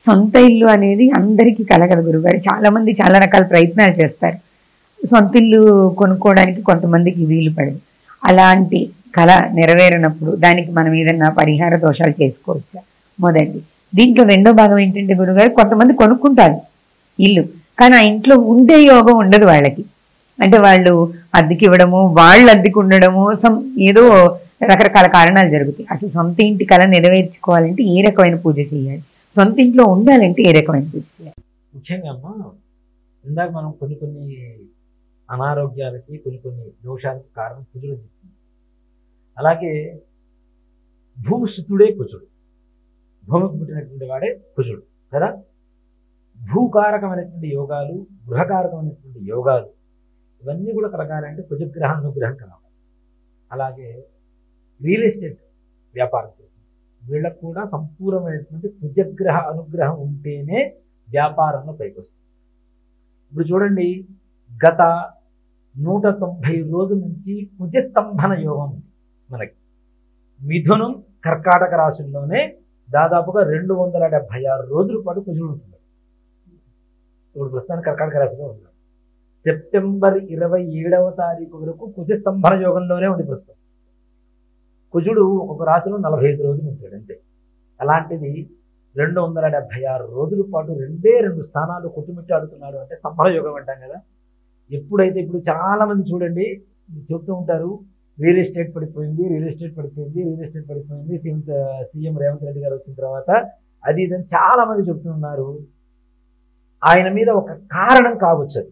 సొంత ఇల్లు అనేది అందరికీ కలగదు గురుగారు. చాలా మంది చాలా రకాల ప్రయత్నాలు చేస్తారు, సొంత ఇల్లు కొనుక్కోవడానికి కొంతమందికి వీలు పడదు. అలాంటి కళ నెరవేరినప్పుడు దానికి మనం ఏదన్నా పరిహార దోషాలు చేసుకోవచ్చా? మొదటి దీంట్లో రెండో భాగం ఏంటంటే గురుగారు, కొంతమంది కొనుక్కుంటారు ఇల్లు, కానీ ఆ ఇంట్లో ఉండే యోగం ఉండదు వాళ్ళకి. అంటే వాళ్ళు అద్దెకి ఇవ్వడము, వాళ్ళు అద్దెకి ఉండడము, ఏదో రకరకాల కారణాలు జరుగుతాయి. అసలు సొంత ఇంటి కళ నెరవేర్చుకోవాలంటే ఏ రకమైన పూజ చేయాలి, సొంత ఇంట్లో ఉండాలంటే ఏ రకమైన పూజ చేయాలి? ముఖ్యంగా అమ్మా, ఇందాక మనం కొన్ని కొన్ని అనారోగ్యాలకి కొన్ని దోషాలకి కారణం కుజుడు చెప్తుంది. అలాగే భూసుతుడే కుజుడు, భూమికి పుట్టినటువంటి వాడే కుజుడు కదా. భూకారకమైనటువంటి యోగాలు, గృహకారకమైనటువంటి యోగాలు ఇవన్నీ కూడా కలగాలంటే కుజగ్రహ అనుగ్రహం కావాలి. అలాగే రియల్ ఎస్టేట్ వ్యాపారం చేస్తుంది వీళ్ళకు కూడా సంపూర్ణమైనటువంటి కుజగ్రహ అనుగ్రహం ఉంటేనే వ్యాపారంలో పైకి వస్తుంది. ఇప్పుడు చూడండి, గత 190 రోజుల నుంచి కుజస్తంభన యోగం ఉంది మనకి. మిథునం కర్కాటక రాశుల్లోనే దాదాపుగా 276 రోజుల పాటు కుజుడు ఉంటుంది. ఇప్పుడు ప్రస్తుతానికి కర్కాటక రాశిలో ఉన్నాడు. సెప్టెంబర్ 27వ తారీఖు వరకు కుజస్తంభన యోగంలోనే ఉంది ప్రస్తుతం. కుజుడు ఒక్కొక్క రాశిలో 45 రోజులు ఉంటాడు అంతే. అలాంటిది 276 రోజుల పాటు 2 స్థానాలు కొట్టుమిట్టాడుతున్నాడు అంటే స్తంభన యోగం అంటాం కదా. ఎప్పుడైతే ఇప్పుడు చాలా మంది చూడండి చెప్తూ ఉంటారు, రియల్ ఎస్టేట్ పడిపోయింది, రియల్ ఎస్టేట్ పడిపోయింది, రియల్ ఎస్టేట్ పడిపోయింది, సీఎం రేవంత్ రెడ్డి గారు వచ్చిన తర్వాత అది ఇదని చాలా మంది చెప్తున్నారు. ఆయన మీద ఒక కారణం కావచ్చు, అది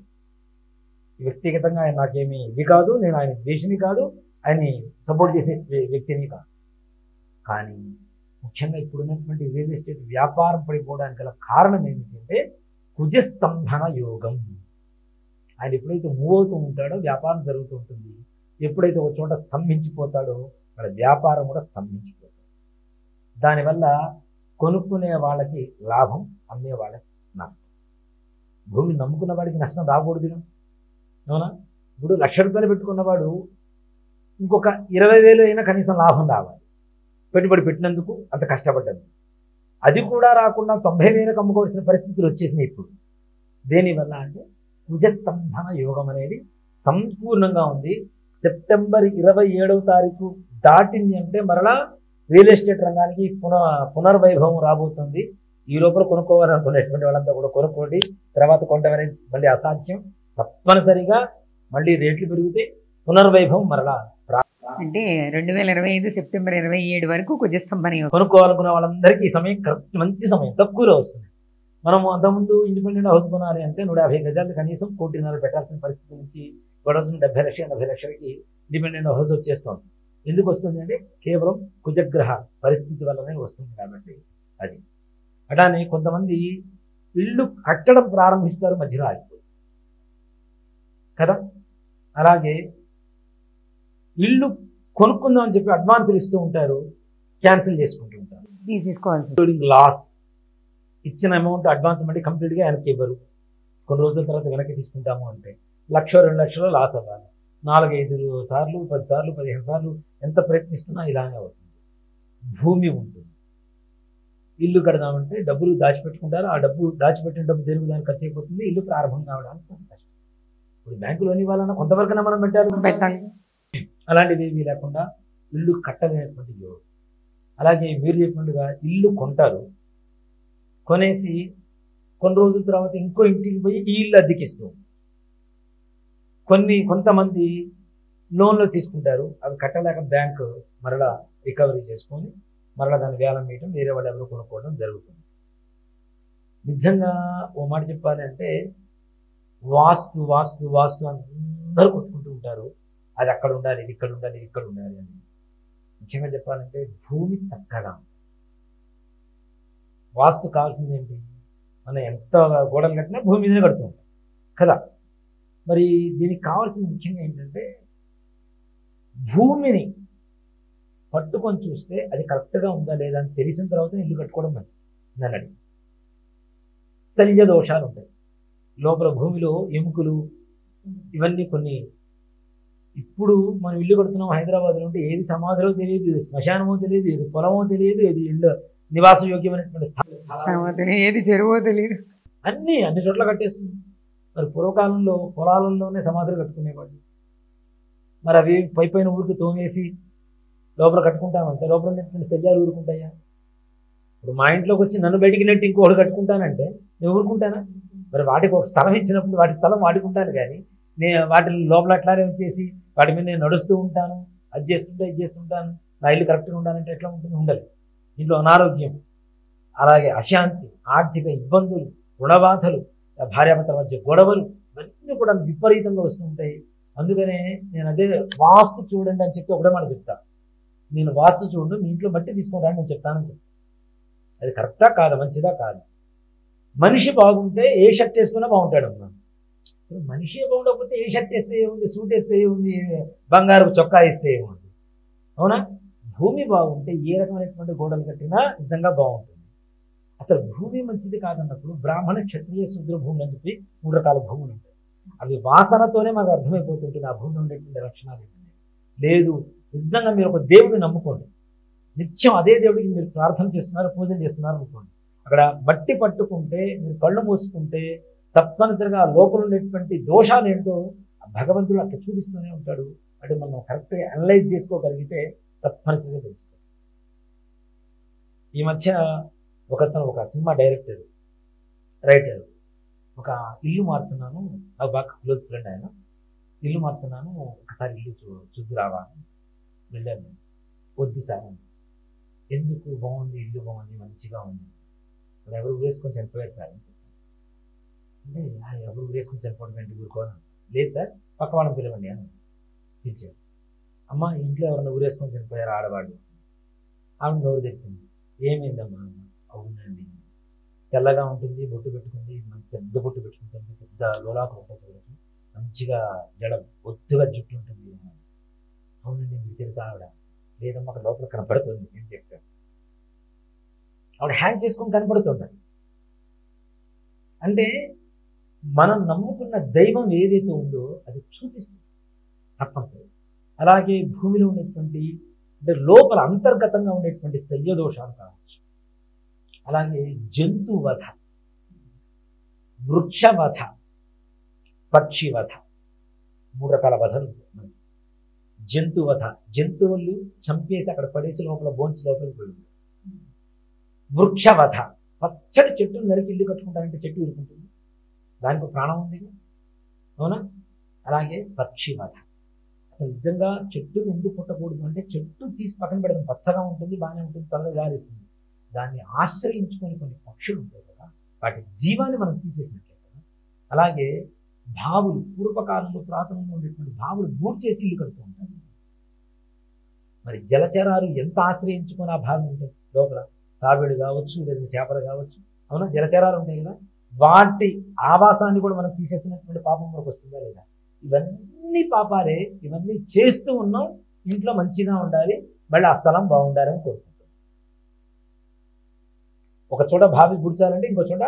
వ్యక్తిగతంగా ఆయన నాకేమీ ఇది కాదు, నేను ఆయన ద్వేషిని కాదు, ఆయన్ని సపోర్ట్ చేసే వ్యక్తిని కాదు. కానీ ముఖ్యంగా ఇప్పుడున్నటువంటి రియల్ ఎస్టేట్ వ్యాపారం పడిపోవడానికి గల కారణం ఏమిటంటే కుజస్తంభన యోగం. ఆయన ఎప్పుడైతే మూవ్ అవుతూ ఉంటాడో వ్యాపారం జరుగుతూ ఉంటుంది. ఎప్పుడైతే ఒక చోట స్తంభించిపోతాడో వాళ్ళ వ్యాపారం కూడా స్తంభించిపోతాడు. దానివల్ల కొనుక్కునే వాళ్ళకి లాభం, అమ్మే వాళ్ళకి నష్టం. భూమి నమ్ముకున్న వాడికి నష్టం రాకూడదు అవునా. ఇప్పుడు 1,00,000 రూపాయలు పెట్టుకున్నవాడు ఇంకొక 20,000 అయినా కనీసం లాభం రావాలి, పెట్టుబడి పెట్టినందుకు, అంత కష్టపడ్డందుకు. అది కూడా రాకుండా 90,000కు అమ్ముకోవాల్సిన పరిస్థితులు వచ్చేసినాయి ఇప్పుడు. దేనివల్ల అంటే కుజస్తంభన యోగం అనేది సంపూర్ణంగా ఉంది. సెప్టెంబర్ 27వ తారీఖు దాటింది అంటే మరలా రియల్ ఎస్టేట్ రంగానికి పునర్వైభవం రాబోతుంది. ఈ లోపల కొనుక్కోవాలనుకునేటువంటి వాళ్ళంతా కూడా కొనుక్కోండి. తర్వాత కొంటాం అనేది మళ్ళీ అసాధ్యం. తప్పనిసరిగా మళ్ళీ రేట్లు పెరిగితే పునర్వైభవం మరలా. అంటే 2025 సెప్టెంబర్ 27 వరకు కుజస్తంభన యోగం. కొనుక్కోవాలనుకునే వాళ్ళందరికీ ఈ సమయం కరెక్ట్, మంచి సమయం, తక్కువలో వస్తుంది. మనము అంతకుముందు ఇండిపెండెంట్ హౌస్ కొనాలి అంటే 150 గజాలు కనీసం 1,50,00,000 పెట్టాల్సిన పరిస్థితి నుంచి గొడవలు 70 లక్షలు 80 లక్షలకి ఇండిపెండెంట్ హౌస్ వచ్చేస్తుంది. ఎందుకు వస్తుంది అంటే కేవలం కుజగ్రహ పరిస్థితి వల్లనే వస్తుంది కాబట్టి. అది అలానే కొంతమంది ఇల్లు కట్టడం ప్రారంభిస్తారు, మధ్యలో ఆగిపోతుంది కదా. అలాగే ఇల్లు కొనుక్కుందాం అని చెప్పి అడ్వాన్సులు ఇస్తూ ఉంటారు, క్యాన్సిల్ చేసుకుంటూ ఉంటారు. Including loss. ఇచ్చిన అమౌంట్ అడ్వాన్స్ మళ్ళీ కంప్లీట్గా వెనక్కి ఇవ్వరు. కొన్ని రోజుల తర్వాత వెనక్కి తీసుకుంటాము అంటే 1,00,000 2 లక్షలు లాస్ అవ్వాలి. 4-5 సార్లు 10 సార్లు 15 సార్లు ఎంత ప్రయత్నిస్తున్నా ఇలానే అవుతుంది. భూమి ఉంటుంది, ఇల్లు కడదామంటే డబ్బులు దాచిపెట్టుకుంటారు. ఆ డబ్బు దాచిపెట్టిన డబ్బు దేనికి దానికి ఖర్చు అయిపోతుంది. ఇల్లు ప్రారంభం కావడానికి కొంత కష్టం. ఇప్పుడు బ్యాంకులోని వాళ్ళన్నా కొంతవరకైనా మనం పెట్టాలి. అలాంటిది ఏమీ లేకుండా ఇల్లు కట్టలేనటువంటి యోగం. అలాగే మీరు చెప్పినట్టుగా ఇల్లు కొంటారు, కొనేసి కొన్ని రోజుల తర్వాత ఇంకో ఇంటికి పోయి ఈ ఇల్లు అద్దెకిస్తూ, కొంతమంది లోన్లు తీసుకుంటారు, అవి కట్టలేక బ్యాంకు మరలా రికవరీ చేసుకొని మరలా దాన్ని వేలం వేయటం, వేరే వాళ్ళు ఎవరు కొనుక్కోవడం జరుగుతుంది. నిజంగా ఓ మాట చెప్పాలి అంటే వాస్తు వాస్తు వాస్తు అందరూ కొట్టుకుంటూ ఉంటారు. అది అక్కడ ఉండాలి, ఇది ఇక్కడ ఉండాలి, ఇది ఇక్కడ ఉండాలి అని. ముఖ్యంగా చెప్పాలంటే భూమి చక్కగా వాస్తు కావాల్సింది ఏంటి? మనం ఎంత గోడలు కట్టినా భూమి మీదనే కడుతూ ఉంటాం కదా. మరి దీనికి కావాల్సింది ముఖ్యంగా ఏంటంటే భూమిని పట్టుకొని చూస్తే అది కరెక్ట్గా ఉందా లేదా అని తెలిసిన తర్వాత ఇల్లు కట్టుకోవడం మంచిది. నన్ను అడిగి శల్య దోషాలు ఉంటాయి లోపల, భూమిలో ఎముకలు ఇవన్నీ కొన్ని. ఇప్పుడు మనం ఇల్లు కడుతున్నాం హైదరాబాద్లో ఉంటే ఏది సమాధిలో తెలియదు, ఏది శ్మశానమో తెలియదు, ఏది పొలమో తెలియదు, ఏది ఇల్లు నివాస యోగ్యమైనటువంటి స్థానం ఏది చెరువో తెలియదు. అన్ని చోట్ల కట్టేస్తుంది. మరి పూర్వకాలంలో పొలాలలోనే సమాధులు కట్టుకునేవాళ్ళు. మరి అవి పైన ఊరికి తోమేసి లోపల కట్టుకుంటామంటే లోపల ఉన్నటువంటి శల్యాలు ఊరుకుంటాయా? ఇప్పుడు మా ఇంట్లోకి వచ్చి నన్ను బయటికి నెట్టి ఇంకోటి కట్టుకుంటానంటే నేను ఊరుకుంటానా? మరి వాటికి ఒక స్థలం ఇచ్చినప్పుడు వాటి స్థలం వాడుకుంటాను, కానీ నేను వాటి లోపల అట్లానే వచ్చేసి వాటి మీద నేను నడుస్తూ ఉంటాను, అది చేస్తుంటాను, నా ఇల్లు కరెక్ట్గా ఉండాలంటే ఎట్లా ఉంటుంది? ఉండదు. ఇంట్లో అనారోగ్యం, అలాగే అశాంతి, ఆర్థిక ఇబ్బందులు, రుణబాధలు, భార్యాభర్తల మధ్య గొడవలు, ఇవన్నీ కూడా విపరీతంగా వస్తుంటాయి. అందుకనే నేను అదే వాస్తు చూడండి అని చెప్తే ఒకటే మాట చెప్తా, నేను వాస్తు చూడండి మీ ఇంట్లో బట్టి తీసుకోవడానికి నేను చెప్తానని చెప్తాను. అది కరెక్టా కాదా, మంచిదా కాదు? మనిషి బాగుంటే ఏ షర్ట్ వేసుకున్నా బాగుంటాడు అన్నాను. మనిషి బాగుండకపోతే ఏ షర్ట్ వేస్తే ఏముంది, సూట్ వేస్తే ఏముంది, బంగారు చొక్కా వేస్తే ఏముంది? అవునా? భూమి బాగుంటే ఏ రకమైనటువంటి గోడలు కట్టినా నిజంగా బాగుంటుంది. అసలు భూమి మంచిది కాదన్నప్పుడు బ్రాహ్మణ, క్షత్రియ, శూద్ర భూములు అని చెప్పి 3 రకాల భూములు ఉంటాయి. అవి వాసనతోనే మాకు అర్థమైపోతుంటుంది ఆ భూమిలో ఉండేటువంటి లక్షణాలు ఏంటంటే. లేదు, నిజంగా మీరు ఒక దేవుడిని నమ్ముకోండి, నిత్యం అదే దేవుడికి మీరు ప్రార్థన చేస్తున్నారు, పూజలు చేస్తున్నారు అనుకోండి, అక్కడ బట్టి పట్టుకుంటే మీరు కళ్ళు మూసుకుంటే తప్పనిసరిగా లోపల ఉండేటువంటి దోషాలు ఏంటో భగవంతుడు అట్లా చూపిస్తూనే ఉంటాడు. అంటే మనం కరెక్ట్గా అనలైజ్ చేసుకోగలిగితే తప్పనిసరిగా తెలుస్తుంది. ఈ మధ్య ఒక సినిమా డైరెక్టర్, రైటర్, ఒక ఇల్లు మారుతున్నాను, నాకు బాగా క్లోజ్ ఫ్రెండ్ ఆయన, ఇల్లు మారుతున్నాను, ఒకసారి ఇల్లు చూద్దు రావా వెళ్ళాను. వద్దు సార్ అని. ఎందుకు? బాగుంది, ఇల్లు బాగుంది, మంచిగా ఉంది, మరి ఎవరు వేసుకొని చనిపోయారు సార్ అని చెప్పాను. అంటే ఎవరు వేసుకొని చనిపోవడం ఏంటి, ఊరుకోను. లేదు సార్, పక్క వాళ్ళని పిలవండి అని పిలిచారు. అమ్మ, ఇంట్లో ఎవరైనా ఊరేసుకొని చనిపోయారు ఆడవాళ్ళు? ఆవిడ నోరు తెచ్చింది. ఏమైందమ్మా? అవునండి, తెల్లగా ఉంటుంది, బొట్టు పెట్టుకుంది, పెద్ద బొట్టు పెట్టుకుంటుంది, పెద్ద లోలాకు ఉంటుంది చూడచ్చు, మంచిగా జడ ఒత్తుగా జుట్టు ఉంటుంది. అవునండి, మీకు తెలుసా ఆవిడ? లేదమ్మా, అక్కడ లోపల కనపడుతుంది నేను చెప్పాను. ఆవిడ హ్యాంగ్ చేసుకొని కనపడుతుంది. అంటే మనం నమ్ముకున్న దైవం ఏదైతే ఉందో అది చూపిస్తుంది తప్పనిసరి. అలాగే భూమిలో ఉండేటువంటి అంటే లోపల అంతర్గతంగా ఉండేటువంటి శల్యదోషాలు కావచ్చు, అలాగే జంతువధ, వృక్షవధ, పక్షివధ, 3 రకాల వధలు. జంతువధ, జంతువులు చంపేసి అక్కడ పడేసి లోపల బోన్స్ లోపలికి పోయింది. వృక్షవధ, పచ్చడి చెట్టును నరికి ఇల్లు కట్టుకుంటారంటే చెట్టు ఇరుకుంటుంది, దానికి ప్రాణం ఉంది, అవునా? అలాగే పక్షివధ, అసలు నిజంగా చెట్టు ఎందుకు పుట్టకూడదు అంటే చెట్టు తీసి పక్కన పెడతాం, పచ్చగా ఉంటుంది, బాగానే ఉంటుంది, చల్లగా గాలిస్తుంది, దాన్ని ఆశ్రయించుకొని కొన్ని పక్షులు ఉంటాయి కదా, వాటి జీవాన్ని మనం తీసేసినట్లే కదా. అలాగే బావులు, పూర్వకాలంలో పురాతనంలో ఉండేటువంటి బావులు బూట్ చేసి ఇల్లు కడుతూ ఉంటారు. మరి జలచరాలు ఎంత ఆశ్రయించుకొని ఆ భాగం ఉంటాయి లోపల, తాబేడు కావచ్చు, లేదా చేపలు కావచ్చు, అవునా? జలచరాలు ఉంటాయి కదా, వాటి ఆవాసాన్ని కూడా మనం తీసేసినటువంటి పాపం మనకు వస్తుందా లేదా? ఇవన్నీ పాపాలే, ఇవన్నీ చేస్తూ ఉన్నాం. ఇంట్లో మంచిగా ఉండాలి, మళ్ళీ ఆ స్థలం బాగుండాలని కోరుకుంటాం. ఒక చోట బావి గుర్చాలంటే ఇంకో చోట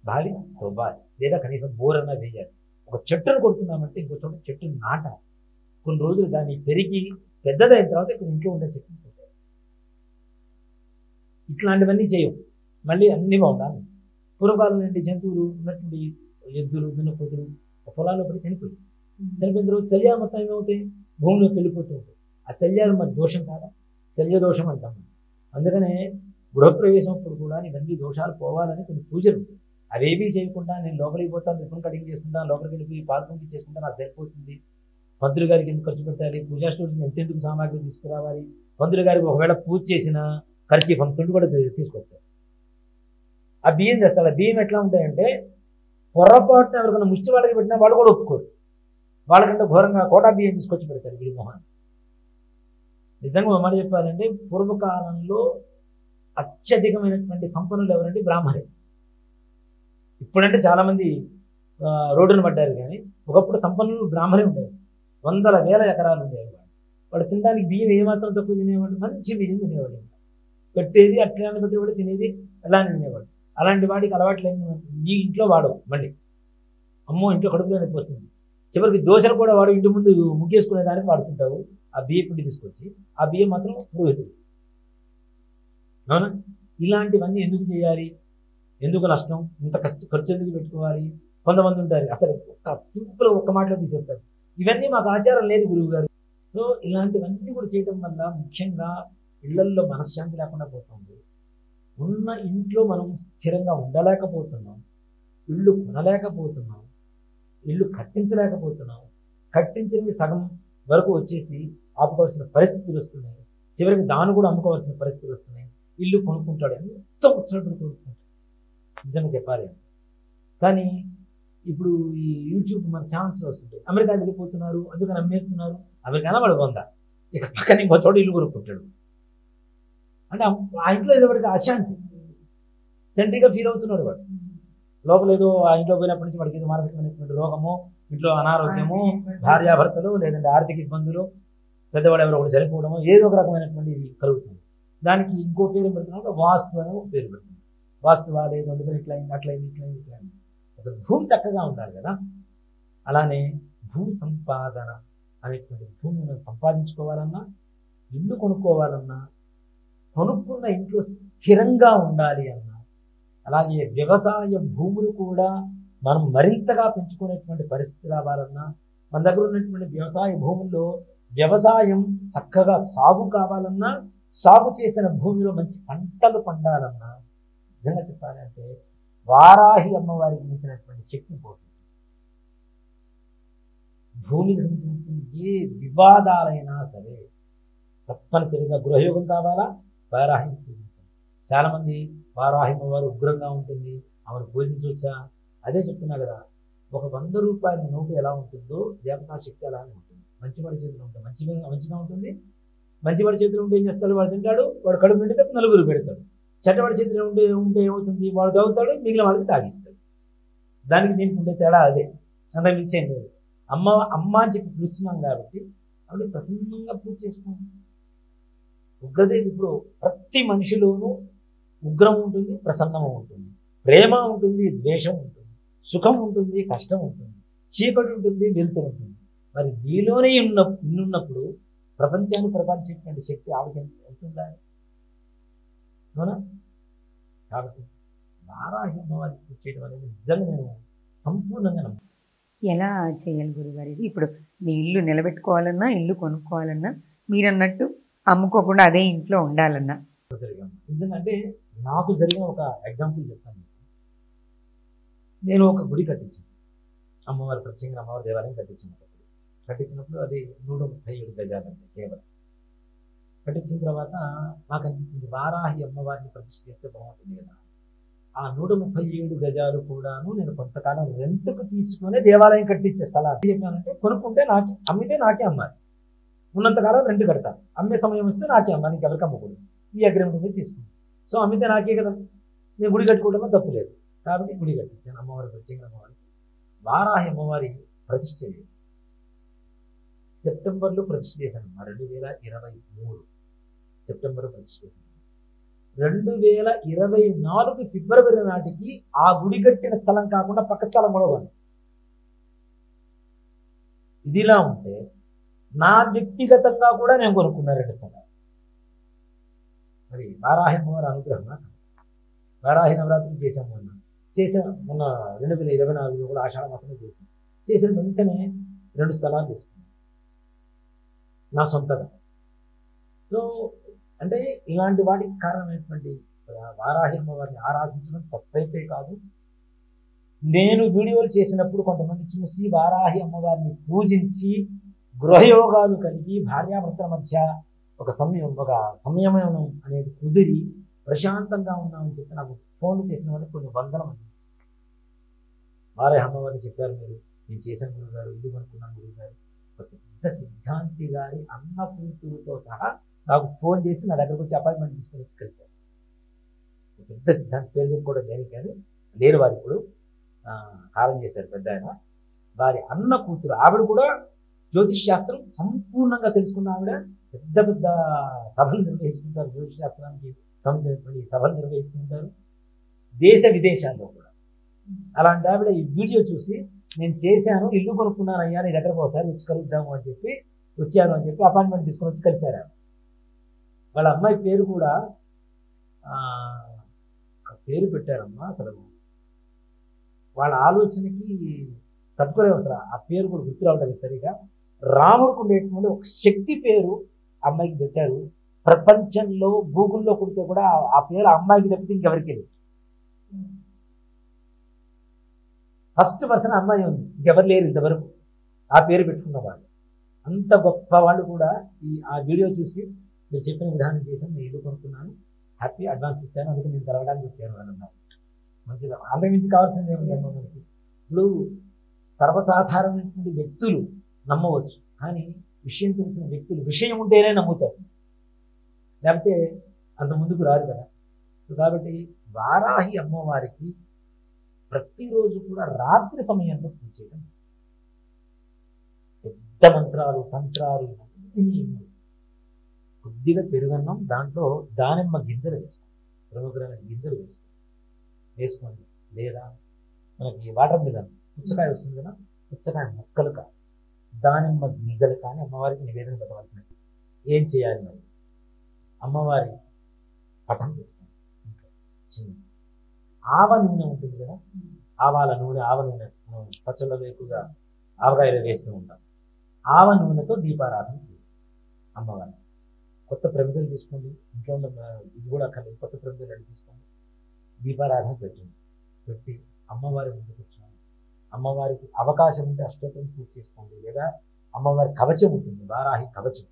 బావి తవ్వాలి, లేదా కనీసం బోరన్నా వేయాలి. ఒక చెట్టును కొడుతున్నామంటే ఇంకో చోట చెట్టును నాటాలి. కొన్ని రోజులు దాన్ని పెరిగి పెద్దదైన తర్వాత ఇక్కడ ఇంట్లో ఉండే చెట్టును పెట్టాలి. ఇట్లాంటివన్నీ చేయవు, మళ్ళీ అన్నీ బాగుండాలి. పూర్వకాలం నుండి జంతువులు ఉన్నటువంటి ఎద్దులు, దున్నపోతులు పొలాల్లో పడి చనిపోయి చనిపోయిన తర్వాత శల్యాలు మొత్తం ఏమవుతాయి, భూమిలోకి వెళ్ళిపోతూ ఉంటాయి. ఆ శల్యాలు మరి దోషం కాదా? శల్య దోషం అంటాం. అందుకనే గృహప్రవేశం అప్పుడు కూడా ఇవన్నీ దోషాలు పోవాలని కొన్ని పూజలు ఉంటాయి. అవేవీ చేయకుండా నేను లోపలికి పోతాను, రిబ్బన్ కటింగ్ చేసుకుంటాను, లోపలికి వెళ్ళిపోయి పాల్పొంగి చేసుకుంటాను, నాకు సరిపోతుంది. పంతులు గారికి ఎందుకు ఖర్చు పెట్టాలి, పూజా స్టోర్ని ఎంతెందుకు సామాగ్రి తీసుకురావాలి, పంతులు గారికి ఒకవేళ పూజ చేసిన ఖర్చు పంతులు కూడా తీసుకొస్తారు. ఆ బియ్యం తెస్తారు. ఆ బియ్యం ఎట్లా ఉంటాయంటే పొరపాటున ఎవరికైనా ముష్టి వాళ్ళకి పెట్టినా వాళ్ళు కూడా ఒప్పుకోరు, వాళ్ళకంటే ఘోరంగా కోటా బియ్యం తీసుకొచ్చి పెడతారు వీడి మొహాన్ని. నిజంగా మాట చెప్పాలంటే పూర్వకాలంలో అత్యధికమైనటువంటి సంపన్నులు ఎవరంటే బ్రాహ్మణే. ఇప్పుడంటే చాలామంది రోడ్డును పడ్డారు, కానీ ఒకప్పుడు సంపన్నులు బ్రాహ్మణే ఉండేది. 100,000 ఎకరాలు ఉండేవి. వాడు తినడానికి బియ్యం ఏమాత్రం తక్కువ తినేవాడు, మంచి బియ్యం తినేవాడు, పెట్టేది అట్లానే పెట్టేవాడు, తినేది అలానే తినేవాడు. అలాంటి వాడికి అలవాట్లు ఈ ఇంట్లో వాడవు, మళ్ళీ అమ్మో ఇంట్లో కడుపులో నొప్పి వస్తుంది. చివరికి దోశలు కూడా వాడు ఇంటి ముందు ముగ్గేసుకునే దానికి వాడుతుంటావు. ఆ బియ్యం పిండి తీసుకొచ్చి ఆ బియ్యం మాత్రం పురోహితుడు. అవునా? ఇలాంటివన్నీ ఎందుకు చేయాలి? ఎందుకు నష్టం, ఇంత ఖర్చు ఎందుకు పెట్టుకోవాలి. కొంతమంది ఉంటారు అసలు సింపుల్ ఒక్క మాటలో తీసేస్తారు. ఇవన్నీ మాకు ఆచారం లేదు గురువు గారు. సో ఇలాంటివన్నీ కూడా చేయడం వల్ల ముఖ్యంగా ఇళ్లల్లో మనశ్శాంతి లేకుండా పోతుంది. ఉన్న ఇంట్లో మనం స్థిరంగా ఉండలేకపోతున్నాం, ఇల్లు కొనలేకపోతున్నాం, ఇల్లు కట్టించలేకపోతున్నాం, కట్టించినవి సగం వరకు వచ్చేసి ఆపుకోవాల్సిన పరిస్థితులు వస్తున్నాయి. చివరికి దాన్ని కూడా అమ్ముకోవాల్సిన పరిస్థితులు వస్తున్నాయి. ఇల్లు కొనుక్కుంటాడు, ఎంతో వచ్చినట్టు కొనుక్కుంటాడు నిజంగా చెప్పాలి అంటే. కానీ ఇప్పుడు ఈ యూట్యూబ్ మన ఛానల్స్లో వస్తుంటాయి, అమెరికా వెళ్ళిపోతున్నారు అందుకని అమ్మేస్తున్నారు. అమెరికానా వాడు వంద, ఇక పక్కన ఇంకో చోట ఇల్లు కొనుక్కుంటాడు. అంటే ఆ ఇంట్లో ఏదో వాడికి అశాంతి, సెంట్రీగా ఫీల్ అవుతున్నాడు వాడు. లోపల ఏదో ఆ ఇంట్లో పోయినప్పటి నుంచి వాడికి ఏదో మానసికమైనటువంటి రోగము, ఇంట్లో అనారోగ్యము, భార్యాభర్తలు, లేదంటే ఆర్థిక ఇబ్బందులు, పెద్దవాడు ఎవరో ఒకటి చనిపోవడము, ఏదో ఒక రకమైనటువంటి కలుగుతుంది. దానికి ఇంకో పేరు పెడుతున్నాడు, వాస్తు అనే ఒక పేరు పెడుతుంది. వాస్తు లేదు అందుకని ఇట్లయింది, అట్లయింది, ఇట్లయింది, ఇట్లయింది. అసలు భూమి చక్కగా ఉండాలి కదా. అలానే భూ సంపాదన అనేటువంటి భూమిని సంపాదించుకోవాలన్నా, ఇల్లు కొనుక్కోవాలన్నా, కొనుక్కున్న ఇంట్లో స్థిరంగా ఉండాలి అన్నా, అలాగే వ్యవసాయ భూములు కూడా మనం మరింతగా పెంచుకునేటువంటి పరిస్థితి రావాలన్నా, మన దగ్గర ఉన్నటువంటి వ్యవసాయ భూముల్లో వ్యవసాయం చక్కగా సాగు కావాలన్నా, సాగు చేసిన భూమిలో మంచి పంటలు పండాలన్నా, నిజంగా చెప్పాలంటే వారాహి అమ్మవారికి మించినటువంటి శక్తి పోతుంది. భూమికి సంబంధించిన ఏ వివాదాలైనా సరే తప్పనిసరిగా గృహయోగం కావాలా, వారాహి పూజించాలి. చాలామంది వారాహి అమ్మవారు ఉగ్రంగా ఉంటుంది, ఆమెను పూజించవచ్చా? అదే చెప్తున్నా కదా, ఒక 100 రూపాయల నోటు ఎలా ఉంటుందో దేవతా శక్తి అలానే ఉంటుంది. మంచివాడి చేతిలో ఉంటుంది మంచిగా ఉంటుంది. మంచివాడి చేతిలో ఉంటే ఏం చేస్తాడు, వాడు తింటాడు, వాడు కడుపు నిండితే నలుగురు పెడతాడు. చెడ్డవాడి చేతిలో ఉంటే ఏమవుతుంది, వాడు తాగుతాడు, మిగిలిన వాళ్ళకి తాగిస్తాడు. దానికి దీనికి ఉండే తేడా అదే, అంత మించి ఏం లేదు. అమ్మ అని చెప్పి పిలుస్తున్నాం కాబట్టి ఆవిడ ప్రసన్నంగా పూజ చేసుకోండి. ఉగ్రదేవి ఇప్పుడు ప్రతి మనిషిలోనూ ఉగ్రం ఉంటుంది, ప్రసన్నము ఉంటుంది, ప్రేమ ఉంటుంది, ద్వేషం ఉంటుంది, సుఖం ఉంటుంది, కష్టం ఉంటుంది, చీకటి ఉంటుంది, వెలుతురు ఉంటుంది. మరి నీలోనే ఉన్నప్పుడు ప్రపంచాన్ని ప్రపంచేటువంటి శక్తి ఆవిడ ఎంత ఉండాలి, అవునా? కాబట్టి వారాహి అమ్మవారికి పూజ చేయడం అనేది నిజంగా నేను సంపూర్ణంగా నమ్ముతాను. ఎలా చేయాలి గురుగారు ఇది? ఇప్పుడు మీ ఇల్లు నిలబెట్టుకోవాలన్నా, ఇల్లు కొనుక్కోవాలన్నా, మీరు అన్నట్టు అమ్ముకోకుండా అదే ఇంట్లో ఉండాలన్నా నిజంగా అంటే నాకు జరిగిన ఒక ఎగ్జాంపుల్ చెప్తాను. నేను ఒక గుడి కట్టించాను, అమ్మవారి ప్రత్యేకంగా అమ్మవారి దేవాలయం కట్టించినప్పుడు అది 137 గజాలంటే కేవలం. కట్టించిన తర్వాత నాకు అనిపించింది వారాహి అమ్మవారిని ప్రతిష్ఠ చేస్తే బాగుంటుంది కదా. ఆ 137 గజాలు కూడాను నేను కొంతకాలం రెంట్కు తీసుకునే దేవాలయం కట్టించే స్థలాన్ని చెప్పానంటే, కొనుక్కుంటే నాకే, అమ్మితే నాకే అమ్మాలి, ఉన్నంతకాలం రెంట్ కడతాను, అమ్మే సమయం వస్తే నాకే అమ్మాలి, ఇంకెవరికి అమ్మకూడదు. ఈ అగ్రిమెంట్ మీద తీసుకుంటాను. సో అమ్మితే నాకే కదా, నేను గుడి కట్టుకోవడంలో తప్పు లేదు. కాబట్టి గుడి కట్టించాను, అమ్మవారి ప్రత్యేకంగా అమ్మవారికి వారాహి అమ్మవారి ప్రతిష్ఠ చేశాను. సెప్టెంబర్లో ప్రతిష్ఠ చేశాను, 2023 సెప్టెంబర్లో ప్రతిష్ఠ చేశాను. 2024 ఫిబ్రవరి నాటికి ఆ గుడి కట్టిన స్థలం కాకుండా పక్క స్థలం కూడా ఉంది. ఇదిలా ఉంటే నా వ్యక్తిగతంగా కూడా నేను కొనుక్కున్నా 2 స్థలాలు. మరి వారాహి అమ్మవారి అనుగ్రహం. వారాహి నవరాత్రి చేశాము మొన్న 2024లో కూడా ఆషాఢ మాసంలో చేసిన వెంటనే 2 స్థలాలు తీసుకున్నాను నా సొంతగా. సో అంటే ఇలాంటి వాటికి కారణమైనటువంటి వారాహి అమ్మవారిని ఆరాధించడం తప్పైతే కాదు. నేను వీడియోలు చేసినప్పుడు కొంతమంది చూసి వారాహి అమ్మవారిని పూజించి గృహయోగాలు కలిగి భార్యాభర్తల మధ్య ఒక సంయమనం అనేది కుదిరి ప్రశాంతంగా ఉన్నామని చెప్పి నాకు ఫోన్లు చేసిన వాళ్ళు కొన్ని వందల మంది. వారాహి అమ్మవారిని చెప్పారు, మీరు నేను చేశాను గురుగారు, ఇల్లు కొనుక్కున్నాను గురుగారు. ఒక పెద్ద సిద్ధాంతి గారి అన్న కూతురుతో సహా నాకు ఫోన్ చేసి నా దగ్గరకు వచ్చి అపాయింట్మెంట్ తీసుకొని వచ్చి కలిశారు. పెద్ద సిద్ధాంతి పేరు చెప్పుకోవడం దేనికి కానీ లేరు, వారు ఇప్పుడు కాలం చేశారు పెద్ద ఆయన. వారి అన్న కూతురు ఆవిడ కూడా జ్యోతిష్ శాస్త్రం సంపూర్ణంగా తెలుసుకున్న ఆవిడ పెద్ద పెద్ద సభలు నిర్వహిస్తుంటారు, జ్యోతిష్ శాస్త్రానికి సంబంధించినటువంటి సభలు నిర్వహిస్తుంటారు దేశ విదేశాల్లో కూడా. అలాంటి ఆవిడ ఈ వీడియో చూసి నేను చేశాను, ఇల్లు కొనుక్కున్నాను అయ్యా, నీ దగ్గరకు ఒకసారి వచ్చి కలుద్దాము అని చెప్పి వచ్చాను అని చెప్పి అపాయింట్మెంట్ తీసుకొని వచ్చి కలిశారు. వాళ్ళ అమ్మాయి పేరు కూడా పేరు పెట్టారమ్మా, అసలు వాళ్ళ ఆలోచనకి తట్టుకోలేము అసలు. ఆ పేరు కూడా గుర్తు రావడానికి సరిగా. రాముడికి ఉండేటువంటి ఒక శక్తి పేరు అమ్మాయికి పెట్టారు. ప్రపంచంలో గూగుల్లో కొడితే కూడా ఆ పేరు అమ్మాయికి తప్పితే ఇంకెవరికి లేదు. ఫస్ట్ పర్సన్ అమ్మాయి ఉంది, ఇంకెవరు లేరు ఇంతవరకు ఆ పేరు పెట్టుకున్న వాళ్ళు. అంత గొప్ప వాళ్ళు కూడా ఆ వీడియో చూసి మీరు చెప్పిన విధానం చేసి నేను ఇల్లు కొనుక్కున్నాను, హ్యాపీ అడ్వాన్స్ ఇచ్చాను, అందుకే నేను తెలవడానికి వచ్చాను అని అన్నారు. మంచిగా అంతకుమించి కావాల్సింది ఏమిటమ్మా మనకి? ఇప్పుడు సర్వసాధారణమైనటువంటి వ్యక్తులు నమ్మవచ్చు, కానీ విషయం తెలిసిన వ్యక్తులు విషయం ఉంటేనే నమ్ముతారు, లేకపోతే అంత ముందుకు రారు కదా. కాబట్టి వారాహి అమ్మవారికి ప్రతిరోజు కూడా రాత్రి సమయంలో పూజ చేయడం, పెద్ద మంత్రాలు తంత్రాలు ఇవన్నీ, కొద్దిగా పెరుగన్నం, దాంట్లో దానిమ్మ గింజలు వేసుకోండి, ప్రముఖమైన గింజలు వేసుకోండి. లేదా మనకి వాటర్ మిలన్ పుచ్చకాయ వస్తుంది కదా, పుచ్చకాయ ముక్కలు కానీ దానిమ్మ గింజలు కానీ అమ్మవారికి నివేదన పెట్టవలసినవి. ఏం చేయాలి మరి? అమ్మవారి పటం పెట్టుకోండి, ఇంకా చిన్న ఆవ నూనె ఉంటుంది కదా, ఆవాల నూనె, ఆవ నూనె మనం పచ్చళ్ళలో ఎక్కువగా ఆవకాయలు వేస్తూ ఉంటాం. ఆవ నూనెతో దీపారాధన చేయండి అమ్మవారిని. కొత్త ప్రమిదలు తీసుకోండి, ఇంట్లో ఉన్న ఇది కూడా కలిగి కొత్త ప్రమిదలు రెడీ తీసుకోండి, దీపారాధన పెట్టి అమ్మవారి ముందు కూర్చోండి. అమ్మవారికి అవకాశం ఉంటే అష్టోత్తరం పూజ చేసుకోండి, లేదా అమ్మవారి కవచం ఉంటుంది, వారాహి కవచం.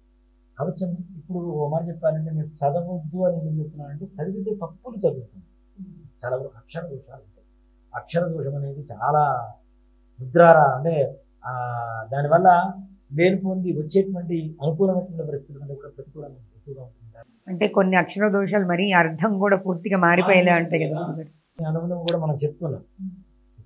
కవచం ఇప్పుడు ఓ మాట చెప్పాలంటే నేను చదవద్దు అని ఎందుకు చెప్తున్నానంటే, చదివితే తప్పులు చదువుతుంది, చాలా వరకు అక్షర దోషాలు ఉంటాయి. అక్షర దోషం అనేది చాలా ముద్రారా అంటే దానివల్ల లేనిపోంది వచ్చేటువంటి అనుకూలమైనటువంటి పరిస్థితుల కంటే కూడా ప్రతికూలంగా ఎక్కువగా ఉంటుంది. అంటే కొన్ని అక్షర దోషాలు మరి అర్థం కూడా పూర్తిగా మారిపోయేలా ఉంటాయి కదా. అనుభవం కూడా మనం చెప్పుకున్నాం.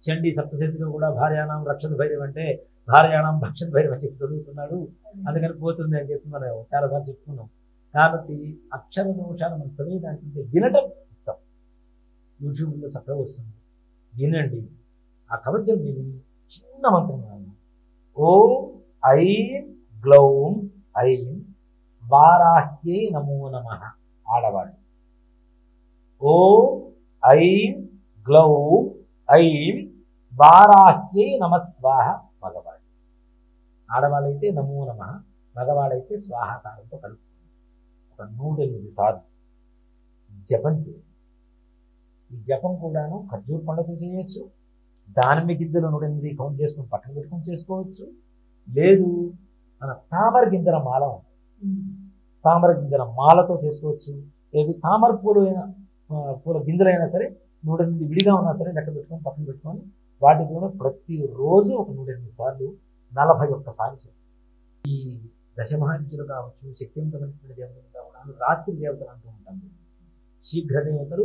చండీ సప్తశతిలో కూడా భార్యాణం రక్షణ భైరవ్ అంటే భార్యాణం భక్షణ భైరవ్ అని చెప్పి చదువుతున్నాడు, అందుకని పోతుంది అని చెప్పి మనం చాలాసార్లు చెప్పుకున్నాం. కాబట్టి అక్షర దోషాలు మనం చదివేదానికంటే వినటం ఉత్తమం. యూట్యూబ్లో చక్కగా వస్తుంది, వినండి. ఆ కవచం విని చిన్న మంత్రం ఓం ఐం గ్లౌం ఐం వారాహ్యై నమో నమః ఆడవాళ్ళు. ఓం ఐం గ్లౌం ఐం వారాహ్యై నమస్వాహ మగవాళ్ళు. ఆడవాళ్ళైతే నమో నమః, మగవాళ్ళైతే స్వాహాకారంతో కలుపుతుంది. ఒక 108 సార్లు జపం చేసి, ఈ జపం కూడాను ఖర్జూర పండుగ చేయొచ్చు, దానిమ్మ గింజలు 108 కౌంట్ చేసుకుని పక్కన పెట్టుకొని చేసుకోవచ్చు. లేదు మన తామర గింజల మాల ఉంటుంది, తామర గింజల మాలతో చేసుకోవచ్చు. లేదు తామర పూల గింజలైనా సరే 108 విడిగా ఉన్నా సరే లెక్క పెట్టుకొని పక్కన పెట్టుకొని వాటి కూడా ప్రతిరోజు ఒక 108 సార్లు 41 సార్లు చేయాలి. ఈ దశమహావిద్యులు కావచ్చు, శక్తివంతమైనటువంటి దేవతలు కావచ్చు, రాత్రి దేవతలు అంటూ ఉంటాం. శీఘ్ర దేవతలు,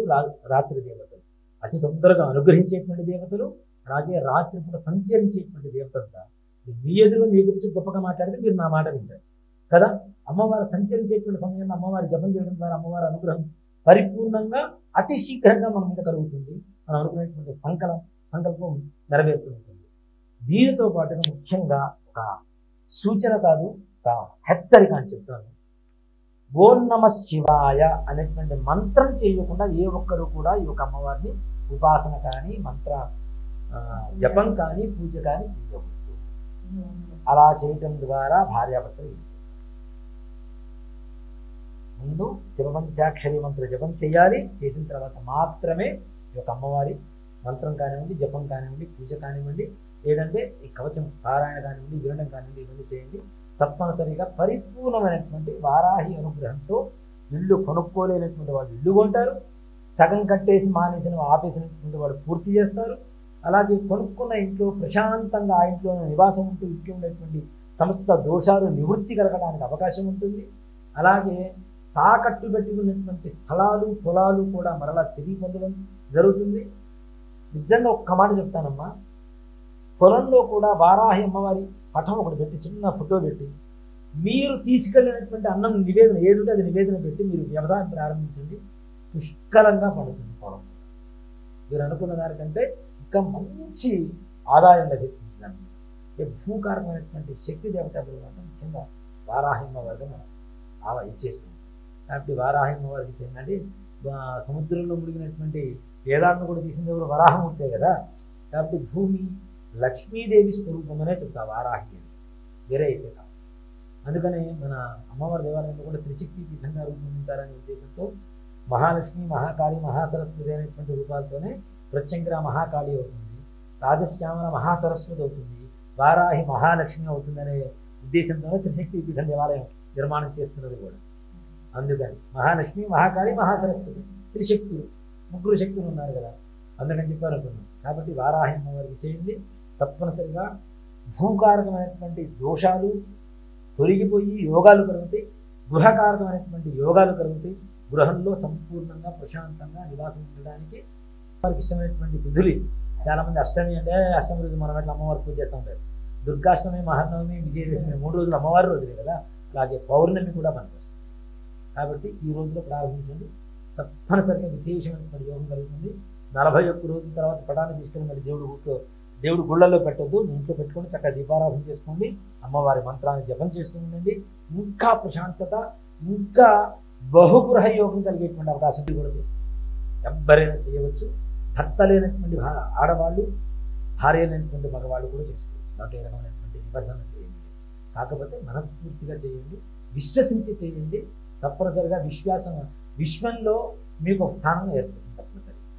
రాత్రి దేవతలు, అతి తొందరగా అనుగ్రహించేటువంటి దేవతలు, అలాగే రాత్రి కూడా సంచరించేటువంటి దేవతలుగా. మీ ఎదురు మీ గురించి గొప్పగా మాట్లాడితే మీరు నా మాట వింటారు కదా. అమ్మవారు సంచరించేటువంటి సమయంలో అమ్మవారి జపం చేయడం ద్వారా అమ్మవారి అనుగ్రహం పరిపూర్ణంగా అతి శీఘ్రంగా మన మీద కలుగుతుంది. మనం అనుకునేటువంటి సంకల్పం నెరవేరుతూ ఉంటుంది. దీనితో పాటుగా ముఖ్యంగా ఒక సూచన కాదు, ఒక హెచ్చరిక అని చెప్తాను. ఓం నమ శివాయ అనేటువంటి మంత్రం చేయకుండా ఏ ఒక్కరు కూడా ఈ యొక్క అమ్మవారిని ఉపాసన కానీ మంత్ర జపం కానీ పూజ కానీ చేయకూడదు. అలా చేయటం ద్వారా భార్యాభర్తలు ముందు శివపంచాక్షరి మంత్ర జపం చేయాలి. చేసిన తర్వాత మాత్రమే ఈ యొక్క అమ్మవారి మంత్రం కానివ్వండి, జపం కానివ్వండి, పూజ కానివ్వండి, లేదంటే ఈ కవచం పారాయణ కానివ్వండి, వినడం కానివ్వండి, ఇవన్నీ చేయండి. తప్పనిసరిగా పరిపూర్ణమైనటువంటి వారాహి అనుగ్రహంతో ఇల్లు కొనుక్కోలేనటువంటి వాళ్ళు ఇల్లు కొంటారు, సగం కట్టేసి మానేసిన ఆపేసినటువంటి వాళ్ళు పూర్తి చేస్తారు. అలాగే కొనుక్కున్న ఇంట్లో ప్రశాంతంగా ఆ ఇంట్లో నివాసం ఉంటూ ఇంట్లో ఉండేటువంటి సమస్త దోషాలు నివృత్తి కలగడానికి అవకాశం ఉంటుంది. అలాగే తాకట్టు పెట్టుకున్నటువంటి స్థలాలు పొలాలు కూడా మరలా తిరిగి పొందడం జరుగుతుంది. నిజంగా ఒక్క మాట చెప్తానమ్మా, పొలంలో కూడా వారాహి అమ్మవారి పటం ఒకటి పెట్టి, చిన్న ఫోటో పెట్టి, మీరు తీసుకెళ్ళినటువంటి అన్నం నివేదన ఏదంటే అది నివేదన పెట్టి మీరు వ్యవసాయం ప్రారంభించండి. పుష్కలంగా పండుతుంది పొలం. మీరు అనుకున్న దానికంటే ఇంకా మంచి ఆదాయం లభిస్తుంది. భూకారమైనటువంటి శక్తి దేవత ముఖ్యంగా వారాహి అమ్మవారిగా మనం ఇచ్చేస్తుంది. కాబట్టి వారాహి అమ్మవారికి చేయండి. సముద్రంలో మునిగినటువంటి వేదాలను కూడా తీసింది ఎవరు? వరాహమూర్తే కదా. కాబట్టి భూమి లక్ష్మీదేవి స్వరూపమనే చెప్తా వారాహి అని, వేరే అయితే కాదు. అందుకనే మన అమ్మవారి దేవాలయంలో కూడా త్రిశక్తి పీఠంగా రూపొందించాలనే ఉద్దేశంతో మహాలక్ష్మి, మహాకాళి, మహాసరస్వతి అనేటువంటి రూపాలతోనే ప్రత్యంగిర మహాకాళి అవుతుంది, రాజశ్యామల మహాసరస్వతి అవుతుంది, వారాహి మహాలక్ష్మి అవుతుందనే ఉద్దేశంతోనే త్రిశక్తి పీఠం దేవాలయం నిర్మాణం చేస్తున్నది కూడా. అందుకని మహాలక్ష్మి, మహాకాళి, మహాసరస్వతి త్రిశక్తులు, ముగ్గురు శక్తులు ఉన్నారు కదా, అందుకని చెప్పారనుకున్నాం. కాబట్టి వారాహి అమ్మవారికి చేయండి. తప్పనిసరిగా భూకారకమైనటువంటి దోషాలు తొలగిపోయి యోగాలు కలుగుతాయి, గృహకారకమైనటువంటి యోగాలు కలుగుతాయి. గృహంలో సంపూర్ణంగా ప్రశాంతంగా నివాసం ఉండడానికి వారికి ఇష్టమైనటువంటి తిథులు. చాలామంది అష్టమి అంటే అష్టమి రోజు మనం ఎట్లా అమ్మవారి పూజ చేస్తూ ఉంటారు. దుర్గాష్టమి, మహానవమి, విజయదశమి 3 రోజులు అమ్మవారి రోజులే కదా. అలాగే పౌర్ణమి కూడా మనకు వస్తుంది. కాబట్టి ఈ రోజులో ప్రారంభించండి, తప్పనిసరిగా విశేషమైనటువంటి యోగం కలుగుతుంది. 41 రోజుల తర్వాత పటాన్ని తీసుకెళ్ళి మరి దేవుడు గుళ్ళల్లో పెట్టద్దు, మీ ఇంట్లో పెట్టుకొని చక్కగా దీపారాధన చేసుకోండి, అమ్మవారి మంత్రాన్ని జపం చేస్తూ ఉండండి. ఇంకా ప్రశాంతత, ఇంకా బహుగృహ యోగం కలిగేటువంటి అవకాశం కూడా చేస్తుంది. ఎవ్వరైనా చేయవచ్చు. భర్త లేనటువంటి ఆడవాళ్ళు, భార్య లేనటువంటి మగవాళ్ళు కూడా చేసుకోవచ్చు. దాంట్లో ఏ రకమైనటువంటి నిబంధనలు చేయండి. కాకపోతే మనస్ఫూర్తిగా చేయండి, విశ్వసించి చేయండి. తప్పనిసరిగా విశ్వంలో మీకు ఒక స్థానం ఏర్పడుతుంది. తప్పనిసరి